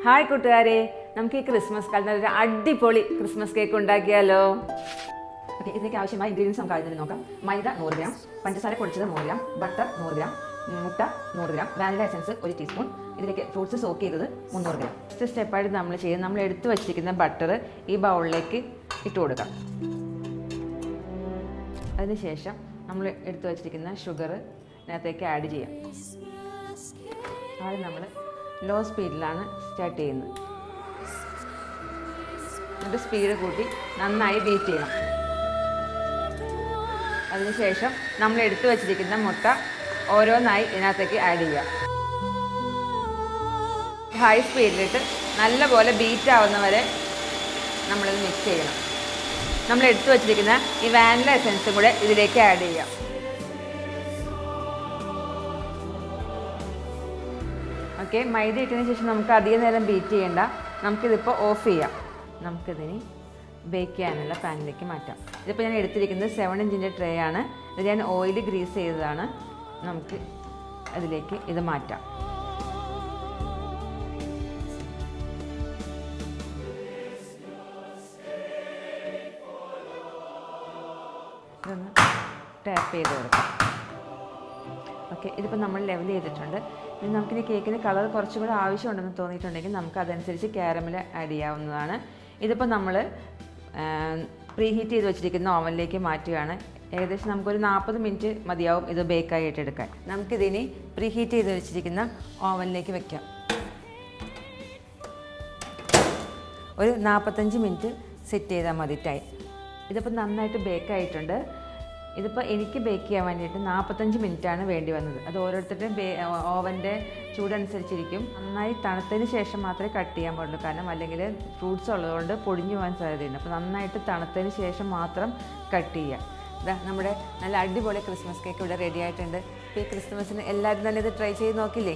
Hi കൂട്ടുകാരെ, നമുക്ക് ഈ ക്രിസ്മസ് കാലത്ത് ഒരു അടിപൊളി ക്രിസ്മസ് കേക്ക് ഉണ്ടാക്കിയാലോ? ഓക്കെ, ഇതിലേക്ക് ആവശ്യമായ ഇൻഗ്രീഡിയൻസ് നമുക്ക് ആദ്യം നോക്കാം. മൈദ 100 ഗ്രാം, പഞ്ചസാര പൊടിച്ചത് 100 ഗ്രാം, ബട്ടർ 100 ഗ്രാം, മുട്ട 100 ഗ്രാം, വാനില എസൻസ് 1 ടീസ്പൂൺ, ഇതിലേക്ക് ഫ്രൂട്ട്സ് സോക്ക് ചെയ്തത് 300 ഗ്രാം. ഫസ്റ്റ് സ്റ്റെപ്പായിട്ട് നമ്മൾ എടുത്തു വച്ചിരിക്കുന്ന ബട്ടർ ഈ ബൗളിലേക്ക് ഇട്ട് കൊടുക്കാം. അതിനുശേഷം നമ്മൾ എടുത്തു വച്ചിരിക്കുന്ന ഷുഗർ ഇതിനകത്തേക്ക് ആഡ് ചെയ്യാം. ആദ്യം നമ്മൾ ലോ സ്പീഡിലാണ് സ്റ്റാർട്ട് ചെയ്യുന്നത്. എന്നിട്ട് സ്പീഡ് കൂട്ടി നന്നായി ബീറ്റ് ചെയ്യണം. അതിനുശേഷം നമ്മൾ എടുത്തു വച്ചിരിക്കുന്ന മുട്ട ഓരോന്നായി ഇതിനകത്തേക്ക് ആഡ് ചെയ്യുക. ഹൈ സ്പീഡിലിട്ട് നല്ലപോലെ ബീറ്റ് ആവുന്നവരെ നമ്മളിത് മിക്സ് ചെയ്യണം. നമ്മൾ എടുത്തു വച്ചിരിക്കുന്ന ഈ വാനില എസൻസും കൂടെ ഇതിലേക്ക് ആഡ് ചെയ്യാം. ഓക്കെ, മൈദ ഇട്ടതിന് ശേഷം നമുക്ക് അധികം നേരം ബീറ്റ് ചെയ്യേണ്ട. നമുക്കിതിപ്പോൾ ഓഫ് ചെയ്യാം. നമുക്കിതിന് ബേക്ക് ചെയ്യാനുള്ള പാനിലേക്ക് മാറ്റാം. ഇതിപ്പോൾ ഞാൻ എടുത്തിരിക്കുന്നത് 7 ഇഞ്ചിൻ്റെ ട്രേ ആണ്. ഇത് ഞാൻ ഓയിൽ ഗ്രീസ് ചെയ്തതാണ്. നമുക്ക് അതിലേക്ക് ഇത് മാറ്റാം. ഇതൊന്ന് ടാപ്പ് ചെയ്ത് കൊടുക്കാം. ഓക്കെ, ഇതിപ്പോൾ നമ്മൾ ലെവൽ ചെയ്തിട്ടുണ്ട്. ഇനി നമുക്കിനി കേക്കിന് കളർ കുറച്ചും കൂടെ ആവശ്യമുണ്ടെന്ന് തോന്നിയിട്ടുണ്ടെങ്കിൽ നമുക്ക് അതനുസരിച്ച് കാരമൽ ആഡ് ചെയ്യാവുന്നതാണ്. ഇതിപ്പോൾ നമ്മൾ പ്രീ ഹീറ്റ് ചെയ്ത് വെച്ചിരിക്കുന്ന ഓവനിലേക്ക് മാറ്റുകയാണ്. ഏകദേശം നമുക്കൊരു 40 മിനിറ്റ് മതിയാവും ഇത് ബേക്കായിട്ട് എടുക്കാൻ. നമുക്കിതിനി പ്രീ ഹീറ്റ് ചെയ്ത് വെച്ചിരിക്കുന്ന ഓവനിലേക്ക് വെക്കാം. ഒരു 45 മിനിറ്റ് സെറ്റ് ചെയ്താൽ മതി ടൈം. ഇതിപ്പോൾ നന്നായിട്ട് ബേക്കായിട്ടുണ്ട്. ഇതിപ്പോൾ എനിക്ക് ബേക്ക് ചെയ്യാൻ വേണ്ടിയിട്ട് 45 മിനിറ്റാണ് വേണ്ടി വന്നത്. അത് ഓരോരുത്തരുടെയും ഓവൻ്റെ ചൂടനുസരിച്ചിരിക്കും. നന്നായി തണുത്തതിന് ശേഷം മാത്രമേ കട്ട് ചെയ്യാൻ പാടുള്ളൂ. കാരണം അല്ലെങ്കിൽ ഫ്രൂട്ട്സ് ഉള്ളതുകൊണ്ട് പൊടിഞ്ഞു പോകാൻ സാധ്യതയുണ്ട്. അപ്പോൾ നന്നായിട്ട് തണുത്തതിന് ശേഷം മാത്രം കട്ട് ചെയ്യുക. ഇതാ നമ്മുടെ നല്ല അടിപൊളി ക്രിസ്മസ് കേക്ക് ഇവിടെ റെഡി ആയിട്ടുണ്ട്. ഇപ്പോൾ ഈ ക്രിസ്മസിന് എല്ലാവരും തന്നെ ഇത് ട്രൈ ചെയ്ത് നോക്കില്ലേ?